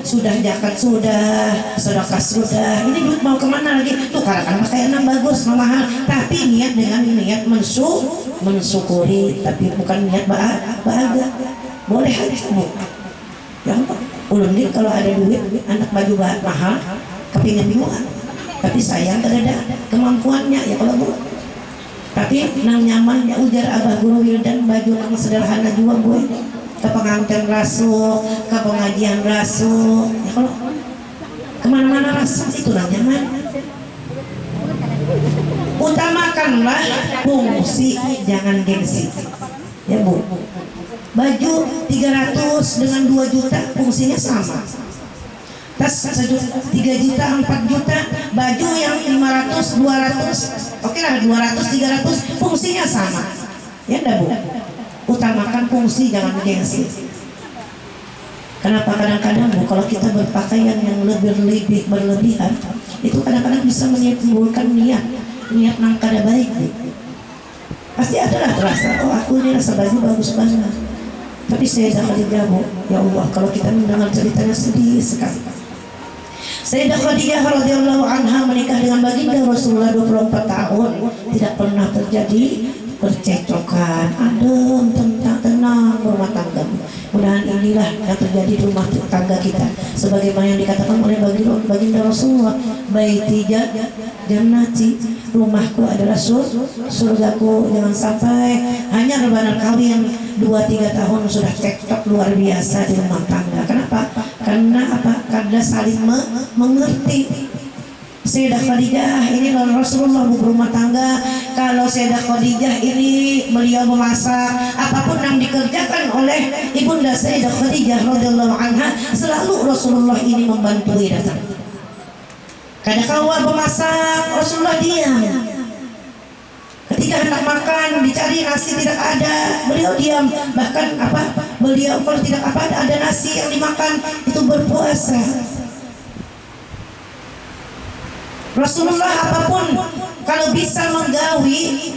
sudah zakat sudah, sedekah sudah, ini duit mau kemana lagi? Tuh kadang-kadang pakaian bagus, mahal, tapi niat dengan niat mensyukuri, tapi bukan niat bahagia. Boleh aja bu. Ya apa? Ulun dia kalau ada duit, anak baju mahal, kepingin bingungan. Tapi sayang tidak ada kemampuannya ya kalau bu. Tapi nang nyaman ya ujar Abah Guru Wildan baju nang sederhana juga gue. Ke pengantin rasul, ke pengajian rasul, ya kalau kemana-mana rasul itu nang nyaman. Utamakanlah fungsi, jangan gengsi. Ya bu. Baju 300 dengan 2 juta fungsinya sama. Tas 3 juta 4 juta, baju yang 500 200, oke lah 200 300 fungsinya sama. Ya enggak bu? Utamakan fungsi, jangan gengsi. Kenapa kadang-kadang bu kalau kita berpakaian yang berlebihan itu kadang-kadang bisa menimbulkan niat nang kada baik bu. Pasti adalah terasa, oh aku ini rasa baju bagus banget. Tapi saya dah Khadijah bu, ya Allah kalau kita mendengar ceritanya sedih sekali. Sayyidah Khadijah radhiyallahu anha menikah dengan baginda Rasulullah 24 tahun, tidak pernah terjadi percekcokan, adem, tenang rumah tangga. Mudah-mudahan inilah yang terjadi di rumah tangga kita, sebagaimana yang dikatakan oleh baginda Rasulullah, baiti jannati, rumahku adalah surgaku. Jangan sampai hanya rebahan kawin 2-3 tahun sudah cekcok luar biasa di rumah tangga. Kenapa? Karena apa? Karena saling mengerti. Sayyidah Khadijah ini Rasulullah berumah tangga. Kalau Sayyidah Khadijah ini beliau memasak, apapun yang dikerjakan oleh ibunda Sayyidah Khadijah radhiyallahu anha, selalu Rasulullah ini membantu datang. Kadang kala memasak Rasulullah diam. Ketika hendak makan dicari nasi tidak ada, beliau diam. Bahkan beliau kalau tidak ada nasi yang dimakan itu berpuasa. Rasulullah apapun kalau bisa menggawi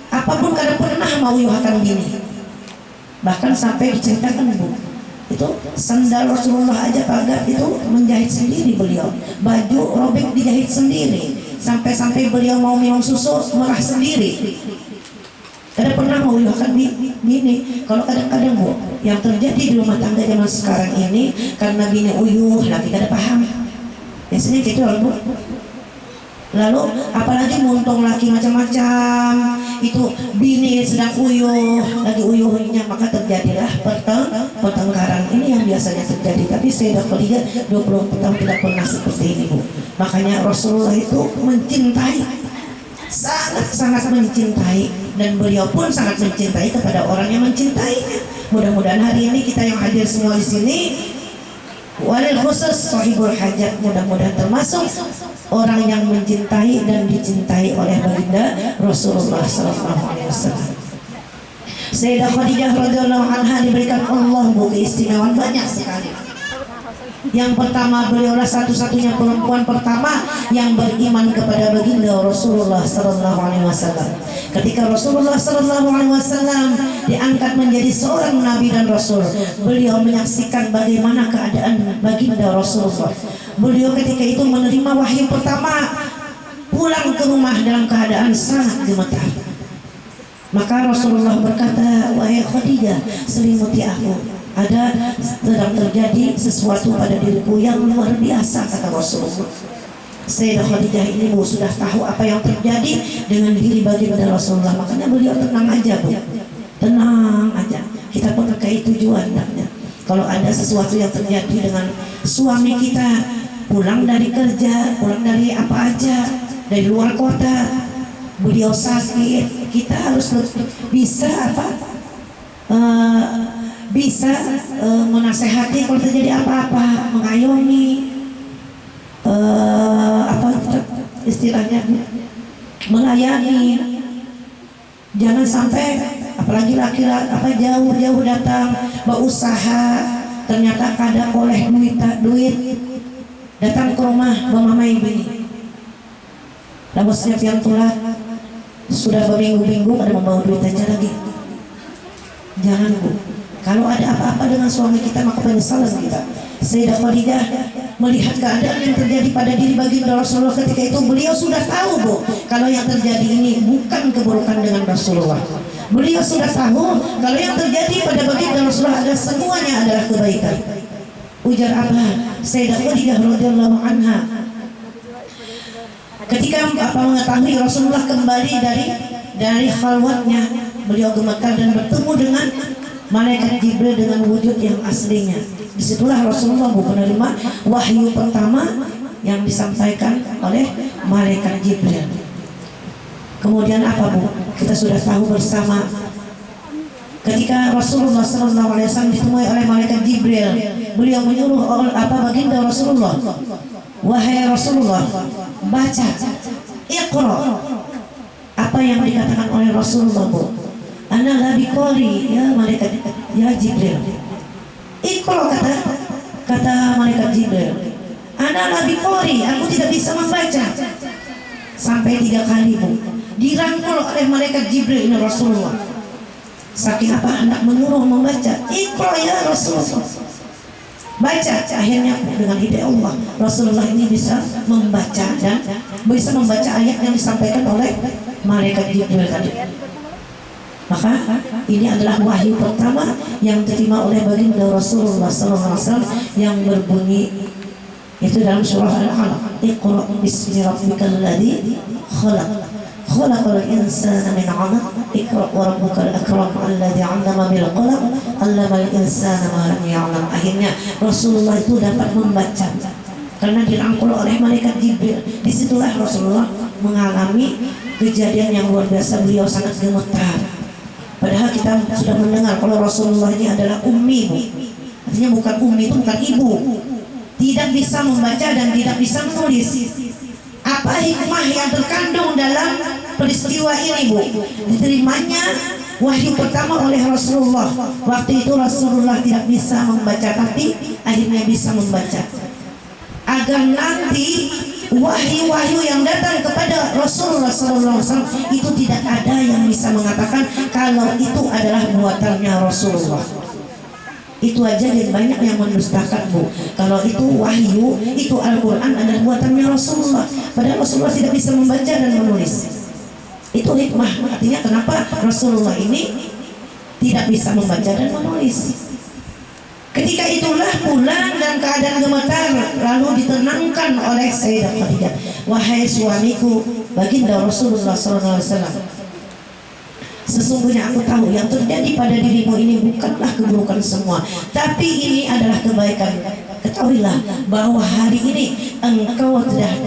apapun kadang pernah mau yuhakan gini. Bahkan sampai diceritakan bu, itu sandal Rasulullah aja pagar itu menjahit sendiri beliau, baju robek dijahit sendiri, sampai beliau mau minum susu merah sendiri. Kadang pernah mau yuhakan bini. Kalau kadang-kadang bu, yang terjadi di rumah tangga zaman sekarang ini karena bini uyuh lagi kada paham, biasanya gitu loh bu. Lalu apalagi muntung laki macam-macam, itu bini sedang uyuh, lagi uyuhnya, maka terjadilah pertengkaran. Ini yang biasanya terjadi. Tapi Sayyidah Khadijah 20 tahun tidak pernah seperti ini bu. Makanya Rasulullah itu mencintai, sangat mencintai, dan beliau pun sangat mencintai kepada orang yang mencintainya. Mudah-mudahan hari ini kita yang hadir semua di sini, walil khusus sahibul hajat, mudah-mudahan termasuk orang yang mencintai dan dicintai oleh baginda Rasulullah SAW. Sayyidah Khadijah radhiyallahu anha diberikan Allah keistimewaan banyak sekali. Yang pertama, beliaulah satu-satunya perempuan pertama yang beriman kepada baginda Rasulullah SAW. Ketika Rasulullah SAW diangkat menjadi seorang nabi dan rasul, beliau menyaksikan bagaimana keadaan baginda Rasulullah. Beliau ketika itu menerima wahyu pertama, pulang ke rumah dalam keadaan sangat gemetar. Maka Rasulullah berkata, wahai Khadijah, selimuti aku, ada sedang terjadi sesuatu pada diriku yang luar biasa, kata Rasulullah. Sayyidah Khadijah ini sudah tahu apa yang terjadi dengan diri baginda Rasulullah. Makanya beliau tenang aja bu, tenang aja. Kita pun terkait tujuan hendaknya. Kalau ada sesuatu yang terjadi dengan suami kita, pulang dari kerja, pulang dari apa aja, dari luar kota, beliau sakit, kita harus bisa menasehati kalau terjadi apa-apa, mengayomi, istilahnya melayani. Jangan sampai apalagi laki-laki jauh-jauh datang berusaha, ternyata kada oleh duit datang ke rumah memamai bini, lalu siap yang tulat sudah berminggu-minggu ada membawa duit aja lagi. Jangan bu, kalau ada apa-apa dengan suami kita maka penyesalan kita. Sayyidah Khadijah melihat keadaan yang terjadi pada diri baginda Rasulullah ketika itu, beliau sudah tahu Bu, kalau yang terjadi ini bukan keburukan dengan Rasulullah. Beliau sudah tahu kalau yang terjadi pada baginda Rasulullah adalah semuanya adalah kebaikan. Ujar apa? Sayyidah Khadijah radhiyallahu anha, ketika mengetahui Rasulullah kembali dari khalwatnya, beliau gemetar dan bertemu dengan malaikat Jibril dengan wujud yang aslinya. Disitulah Rasulullah menerima wahyu pertama yang disampaikan oleh malaikat Jibril. Kemudian apa Bu? Kita sudah tahu bersama ketika Rasulullah SAW ditemui oleh malaikat Jibril, beliau menyuruh baginda Rasulullah, wahai Rasulullah, baca, Iqra. Apa yang dikatakan oleh Rasulullah Bu? Ana la biqari ya malaikat ya Jibril. Iqra kata malaikat Jibril. Ana la biqari, aku tidak bisa membaca. Sampai 3 kali Bu. Dirangkul oleh malaikat Jibril ini Rasulullah. Saking apa hendak menyuruh membaca, Iqra ya Rasulullah. Baca, akhirnya dengan hidayah Allah Rasulullah ini bisa membaca dan bisa membaca ayat yang disampaikan oleh malaikat Jibril tadi. Maka ini adalah wahyu pertama yang diterima oleh baginda Rasulullah SAW yang berbunyi itu dalam surah Al-Alaq, Iqra bismi rabbikal ladzi khalaq, khalaqal insana min 'alaq, Iqra wa rabbukal akram alladzi 'allama bil qalam, 'allamal insana ma lam ya'lam. Akhirnya Rasulullah itu dapat membaca karena dirangkul oleh malaikat Jibril. Disitulah Rasulullah mengalami kejadian yang luar biasa, beliau sangat gemetar. Padahal kita sudah mendengar kalau Rasulullah ini adalah ummi Bu. Artinya bukan ummi itu bukan ibu, tidak bisa membaca dan tidak bisa menulis. Apa hikmah yang terkandung dalam peristiwa ini Bu? Diterimanya wahyu pertama oleh Rasulullah. Waktu itu Rasulullah tidak bisa membaca, tapi akhirnya bisa membaca, agar nanti wahyu-wahyu yang datang kepada Rasulullah SAW itu tidak ada yang bisa mengatakan kalau itu adalah buatannya Rasulullah. Itu aja yang banyak yang mendustakan Bu. Kalau itu wahyu, itu Al-Quran adalah buatannya Rasulullah, padahal Rasulullah tidak bisa membaca dan menulis. Itu hikmah, artinya kenapa Rasulullah ini tidak bisa membaca dan menulis. Ketika itulah pulang dan keadaan gemetar, lalu ditenangkan oleh Sayyidah Khadijah, wahai suamiku baginda Rasulullah SAW, sesungguhnya aku tahu yang terjadi pada dirimu ini bukanlah keburukan semua, tapi ini adalah kebaikan. Ketahuilah bahwa hari ini engkau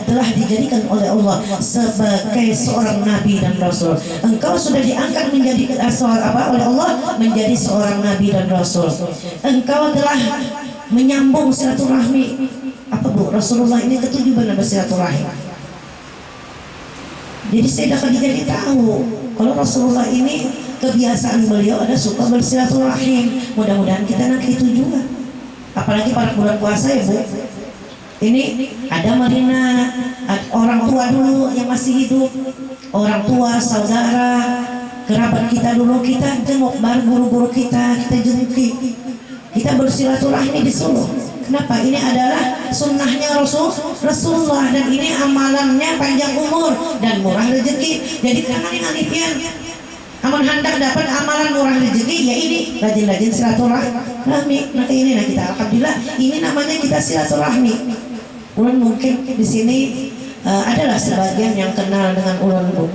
telah dijadikan oleh Allah sebagai seorang nabi dan rasul. Engkau sudah diangkat menjadi oleh Allah menjadi seorang nabi dan rasul. Engkau telah menyambung silaturahmi. Apa Bu? Rasulullah ini ketujuh benar bersilaturahmi. Jadi Sayyidah Khadijah tahu kalau Rasulullah ini kebiasaan beliau ada suka bersilaturahim. Mudah-mudahan kita nanti itu juga. Apalagi pada bulan puasa ya Bu. Ini ada Marina, orang tua dulu yang masih hidup, orang tua, saudara, kerabat kita dulu kita jenguk, baru guru-guru kita jenguki, kita bersilaturahmi di Solo. Kenapa? Ini adalah sunnahnya Rasulullah dan ini amalannya panjang umur dan murah rezeki. Jadi jangan ngalipian. Aman hendak dapat amalan murah rezeki ya ini rajin-rajin silaturahmi. Nanti ini kita alhamdulillah ini namanya kita silaturahmi. Ulun mungkin di sini adalah sebagian yang kenal dengan ulun Bu.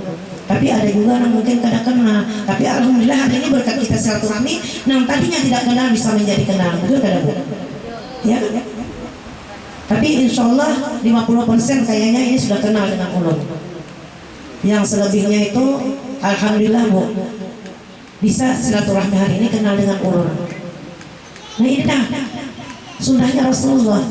Tapi ada juga yang mungkin kada kenal. Tapi alhamdulillah hari ini berkat kita silaturahmi, yang tadinya tidak kenal bisa menjadi kenal. Betul kada Bu? Ya. Tapi insya Allah 50% kayaknya ini sudah kenal dengan ulun. Yang selebihnya itu alhamdulillah Bu bisa silaturahmi hari ini kenal dengan ulun. Nah ini dah sunnahnya Rasulullah.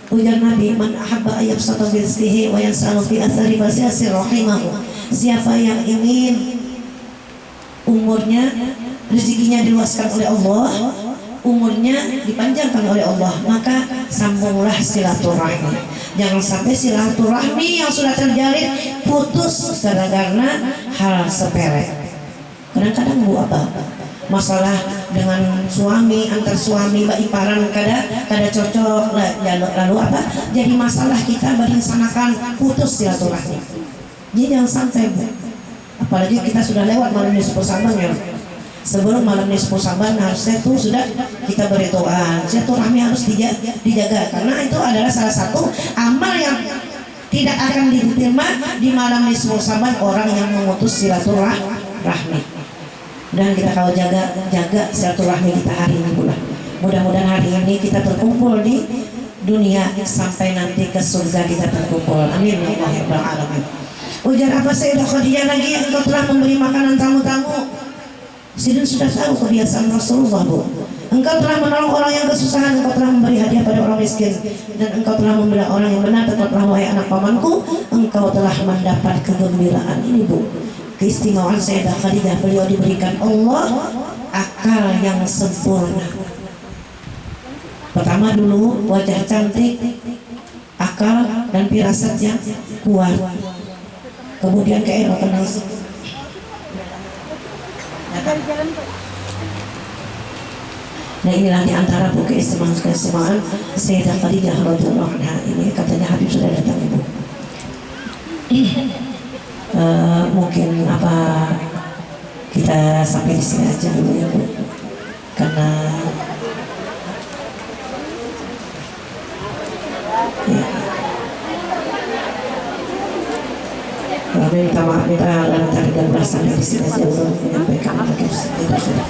Ujar Nabi, man ahabba ayyabsata rizqihi wa yansalu fi athari fasyasir rahimahu. Siapa yang ingin umurnya, rezekinya diluaskan oleh Allah, umurnya dipanjangkan oleh Allah, maka sambunglah silaturahmi. Jangan sampai silaturahmi yang sudah terjalin putus gara-gara hal sepele. Kadang-kadang Bu apa? Masalah dengan suami, antar suami baiparan kada cocok lalu apa jadi masalah kita berencanakan putus silaturahmi. Jadi jangan sampai Bu. Apalagi kita sudah lewat malam nisfu Saban ya. Sebelum malam nisfu Saban harusnya tuh sudah kita berdoa. Silaturahmi harus dijaga karena itu adalah salah satu amal yang tidak akan diterima di malam nisfu Saban, orang yang memutus silaturahmi. Dan kita kalau jaga silaturahmi kita hari ini pula. Mudah-mudahan hari ini kita terkumpul di dunia sampai nanti ke surga kita terkumpul. Amin ya rabbal alamin. Ujar apa Sayyidah Khadijah lagi, engkau telah memberi makanan tamu-tamu. Sidin sudah tahu kebiasaan Rasulullah Bu. Engkau telah menolong orang yang kesusahan, engkau telah memberi hadiah pada orang miskin, dan engkau telah membela orang yang benar. Tetaplah wahai anak pamanku, engkau telah mendapat kegembiraan ini Bu. Keistimewaan Sayyidah Khadijah, beliau diberikan Allah akal yang sempurna. Pertama dulu wajah cantik, akal dan firasat yang kuat. Kemudian keelokan langsung. Nah inilah diantara Bu keistimewaan Sayyidah Khadijah radhiyallahu anha. Ini katanya Habib sudah datang Ibu. Mungkin apa kita sampai di sini aja dulu ya Bu, karena ya. Kami minta maaf tadi dan berasal dari sini aja untuk menyampaikan lagi tidak sudah.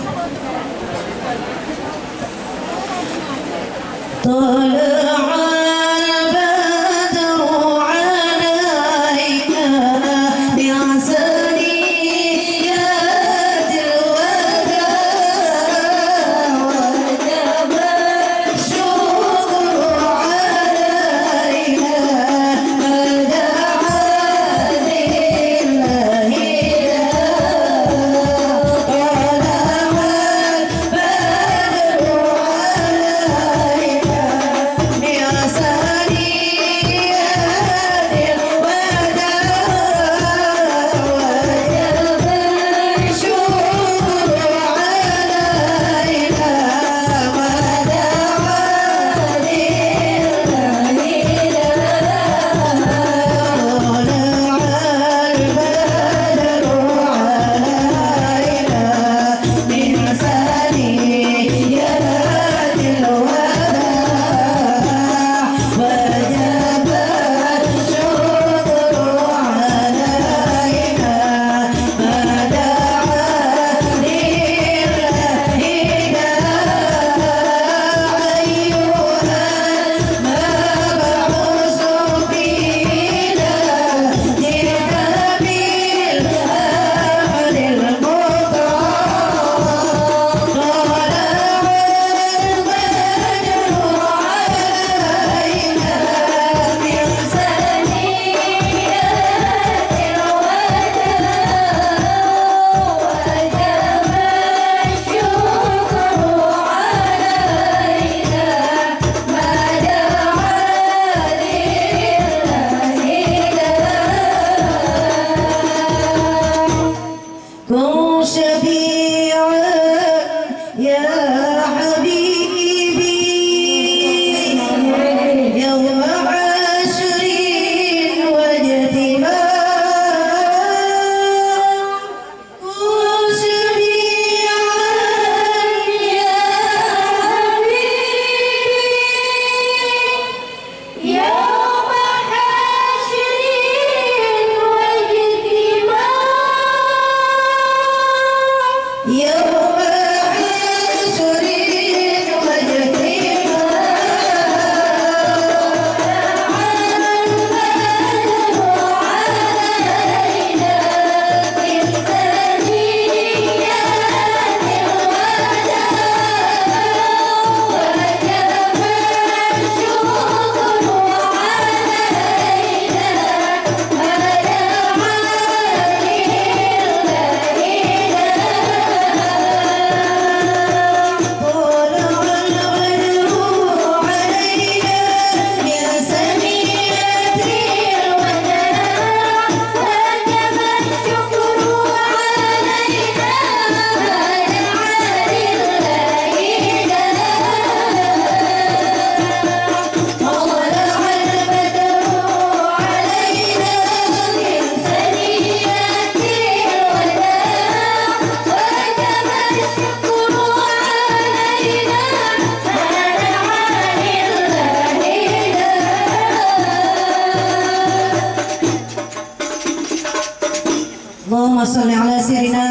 sholli ala sayyidina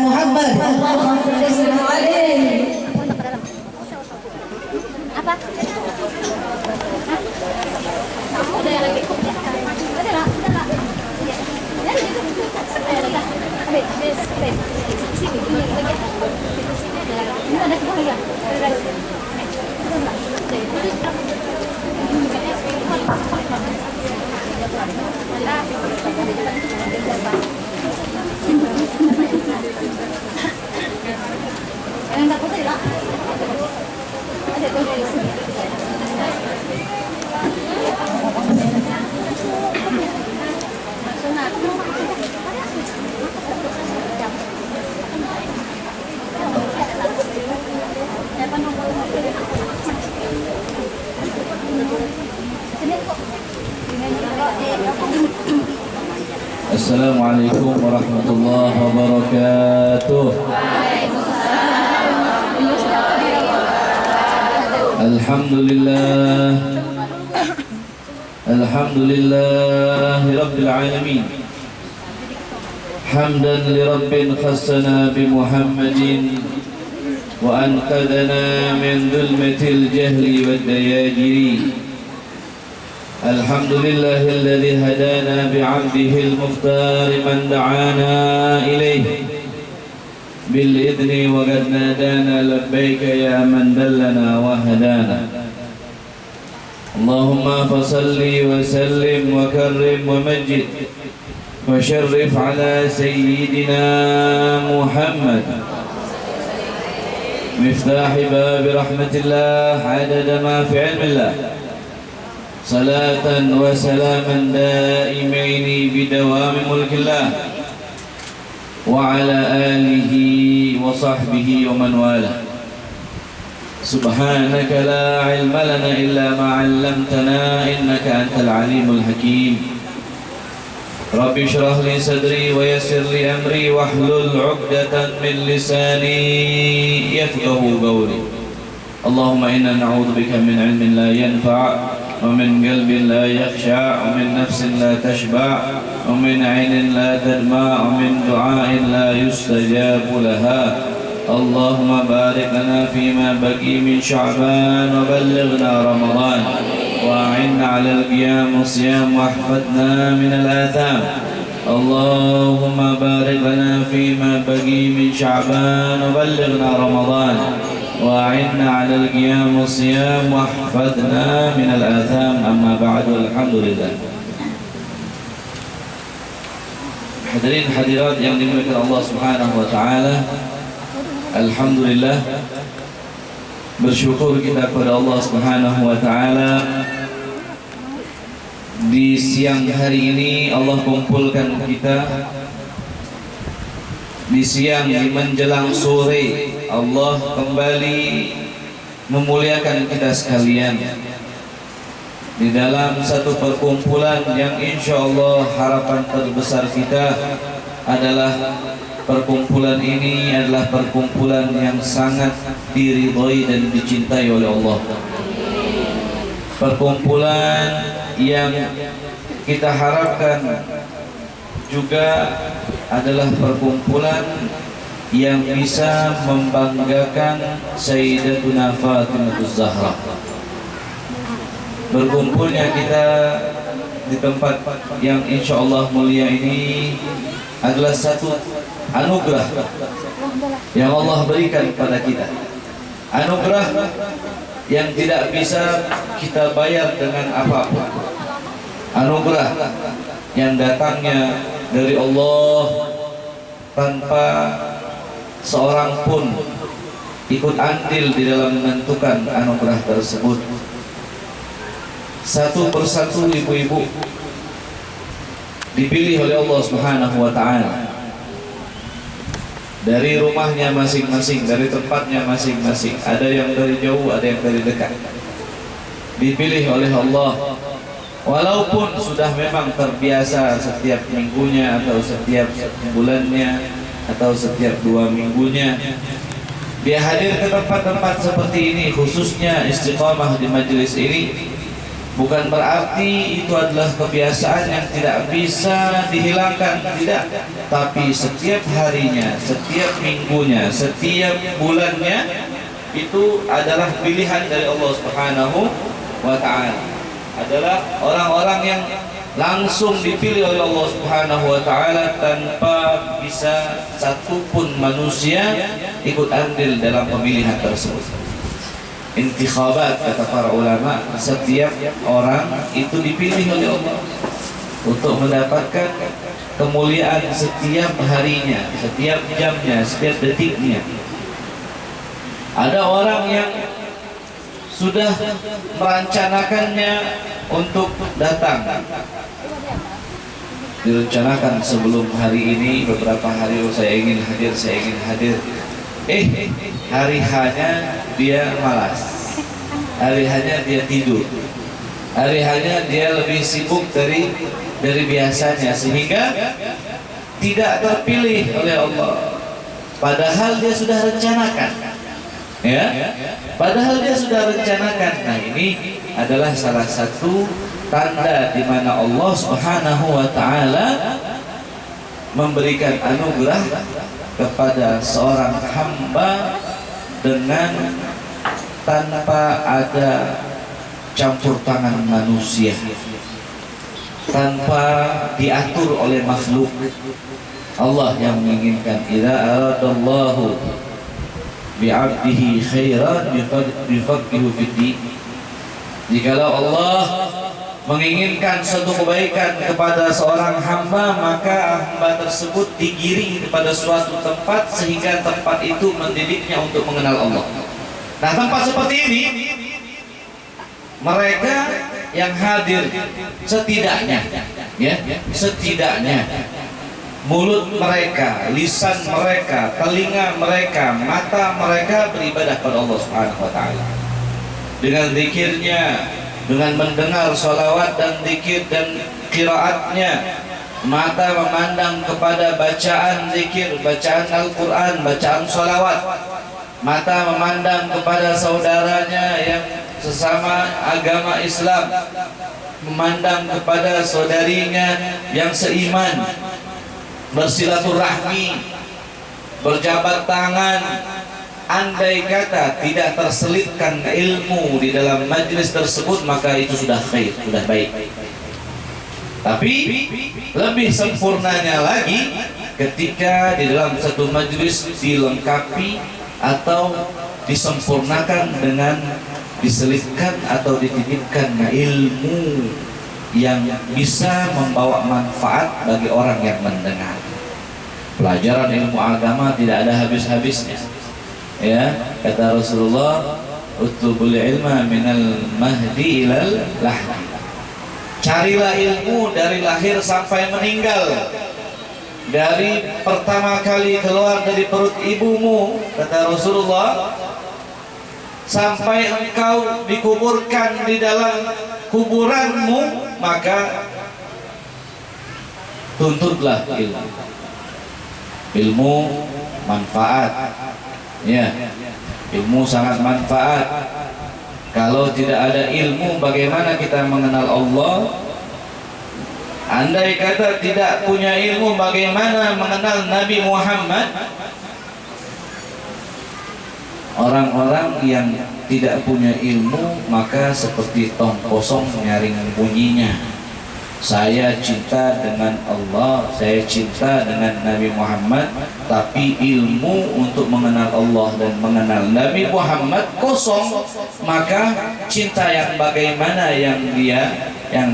Muhammad. Apa? Ada yang lagi? Ada lah, ada lah. Assalamualaikum warahmatullahi wabarakatuh. Alhamdulillah, alhamdulillahi rabbil alamin. Hamdan li rabbin khassana bi Muhammadin wa anqadana min dhulmatil jahli wad dayajiri. الحمد لله الذي هدانا بعبده المختار من دعانا إليه بالإذن وقد نادانا لبيك يا من دلنا وهدانا. اللهم فصل وسلم وكرم ومجد وشرف على سيدنا محمد مفتاح باب رحمة الله عدد ما في علم الله، صلاة وسلاما دائمين بدوام ملك الله وعلى آله وصحبه ومن والاه. سبحانك لا علم لنا إلا ما علمتنا إنك أنت العليم الحكيم. رب اشرح لي صدري ويسر لي أمري واحلل عقدة من لساني يفقه قولي. اللهم إنا نعوذ بك من علم لا ينفع ومن قلب لا يخشع ومن نفس لا تشبع ومن عين لا تدمع ومن دعاء لا يستجاب لها. اللهم بارك لنا فيما بقي من شعبان وبلغنا رمضان وأعنا على القيام والصيام واحفظنا من الآثام. اللهم بارك لنا فيما بقي من شعبان وبلغنا رمضان وأعنا على القيام والصيام واحفظنا من الآثام. أما بعد، الحمد لله. Hadirin hadirat yang dimuliakan Allah Subhanahu wa taala. Alhamdulillah, bersyukur kita kepada Allah Subhanahu wa taala. Di siang hari ini Allah kumpulkan kita di siang di menjelang sore. Allah kembali memuliakan kita sekalian di dalam satu perkumpulan yang insya Allah harapan terbesar kita adalah perkumpulan ini adalah perkumpulan yang sangat diridhoi dan dicintai oleh Allah. Perkumpulan yang kita harapkan juga adalah perkumpulan yang bisa membanggakan Sayyidatuna Fatimah Az-Zahra. Berkumpulnya kita di tempat yang insya Allah mulia ini adalah satu anugerah yang Allah berikan kepada kita. Anugerah yang tidak bisa kita bayar dengan apapun. Anugerah yang datangnya dari Allah tanpa seorang pun ikut andil di dalam menentukan anugerah tersebut. Satu persatu ibu-ibu dipilih oleh Allah Subhanahu wa taala dari rumahnya masing-masing, dari tempatnya masing-masing. Ada yang dari jauh, ada yang dari dekat. Dipilih oleh Allah. Walaupun sudah memang terbiasa setiap minggunya atau setiap bulannya atau setiap 2 minggunya dia hadir ke tempat-tempat seperti ini, khususnya istiqamah di majelis ini, Bukan berarti itu adalah kebiasaan yang tidak bisa dihilangkan, tidak. Tapi setiap harinya, setiap minggunya, setiap bulannya itu adalah pilihan dari Allah Subhanahu wa Ta'ala. Adalah orang-orang yang langsung dipilih oleh Allah Subhanahu wa Ta'ala tanpa bisa satupun manusia ikut andil dalam pemilihan tersebut. Intikhabat, kata para ulama, setiap orang itu dipilih oleh Allah untuk mendapatkan kemuliaan setiap harinya, setiap jamnya, setiap detiknya. Ada orang yang sudah merencanakannya untuk datang, direncanakan sebelum hari ini, beberapa hari saya ingin hadir. Hari hanya dia malas, hari hanya dia tidur, hari hanya dia lebih sibuk dari biasanya, sehingga tidak terpilih oleh Allah. Padahal dia sudah rencanakan, ya. Padahal dia sudah rencanakan. Nah, ini adalah salah satu tanda di mana Allah Subhanahu wa Ta'ala memberikan anugerah kepada seorang hamba dengan tanpa ada campur tangan manusia, tanpa diatur oleh makhluk. Allah yang menginginkan, idza aradallahu bi'abdihi khairan yufaqihu fid-din. Jikalau Allah menginginkan suatu kebaikan kepada seorang hamba, maka hamba tersebut digiring kepada suatu tempat sehingga tempat itu mendidiknya untuk mengenal Allah. Nah, tempat seperti ini mereka yang hadir setidaknya mulut mereka, lisan mereka, telinga mereka, mata mereka beribadah pada Allah Subhanahu wa Ta'ala dengan zikirnya, dengan mendengar sholawat dan zikir dan qiraatnya. Mata memandang kepada bacaan zikir, bacaan Al-Quran, bacaan sholawat. Mata memandang kepada saudaranya yang sesama agama Islam, memandang kepada saudarinya yang seiman, bersilaturahmi, berjabat tangan. Andai kata tidak terselipkan ilmu di dalam majlis tersebut, maka itu sudah khair, sudah baik. Tapi lebih sempurnanya lagi ketika di dalam satu majlis dilengkapi atau disempurnakan dengan diselipkan atau dititipkan ilmu yang bisa membawa manfaat bagi orang yang mendengar. Pelajaran ilmu agama tidak ada habis-habisnya. Ya, kata Rasulullah, utlubul ilma minal mahdi ilal lahdi. Carilah ilmu dari lahir sampai meninggal, dari pertama kali keluar dari perut ibumu, kata Rasulullah, sampai engkau dikuburkan di dalam kuburanmu, maka tuntutlah ilmu manfaat. Ya, ilmu sangat manfaat. Kalau tidak ada ilmu, bagaimana kita mengenal Allah? Andai kata tidak punya ilmu, bagaimana mengenal Nabi Muhammad? Orang-orang yang tidak punya ilmu, maka seperti tong kosong nyaring bunyinya. Saya cinta dengan Allah, saya cinta dengan Nabi Muhammad, tapi ilmu untuk mengenal Allah dan mengenal Nabi Muhammad kosong, maka cinta yang bagaimana yang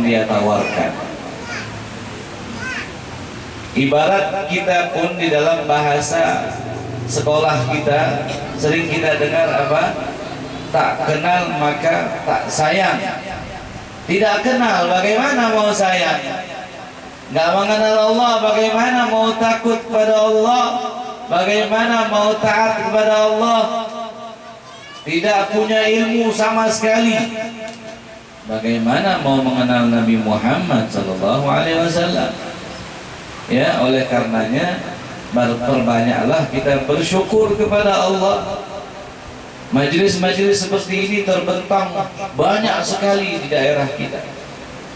dia tawarkan? Ibarat kita pun di dalam bahasa sekolah kita sering kita dengar apa? Tak kenal maka tak sayang. Tidak kenal, bagaimana mau sayang? Gak mengenal Allah, bagaimana mau takut kepada Allah? Bagaimana mau taat kepada Allah? Tidak punya ilmu sama sekali, bagaimana mau mengenal Nabi Muhammad SAW? Ya, oleh karenanya perbanyaklah kita bersyukur kepada Allah. Majelis-majelis seperti ini terbentang banyak sekali di daerah kita,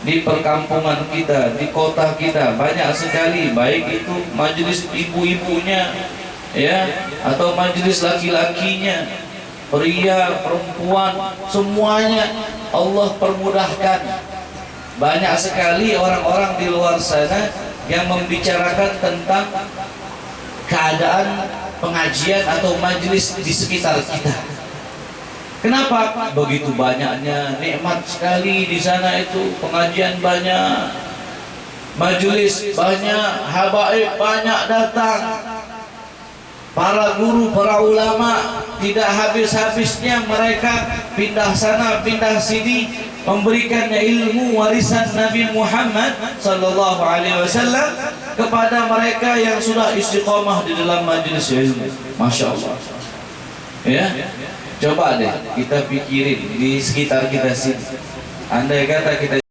di perkampungan kita, di kota kita, banyak sekali. Baik itu majelis ibu-ibunya, ya, atau majelis laki-lakinya, pria, perempuan, semuanya Allah permudahkan. Banyak sekali orang-orang di luar sana yang membicarakan tentang keadaan pengajian atau majelis di sekitar kita. Kenapa? Begitu banyaknya, nikmat sekali di sana itu, pengajian banyak, majelis banyak, habaib banyak datang. Para guru, para ulama tidak habis-habisnya mereka pindah sana, pindah sini, memberikannya ilmu warisan Nabi Muhammad sallallahu alaihi wasallam kepada mereka yang sudah istiqomah di dalam majelis ilmu. Masya Allah. Ya, coba deh kita pikirin di sekitar kita sini. Andai kata kita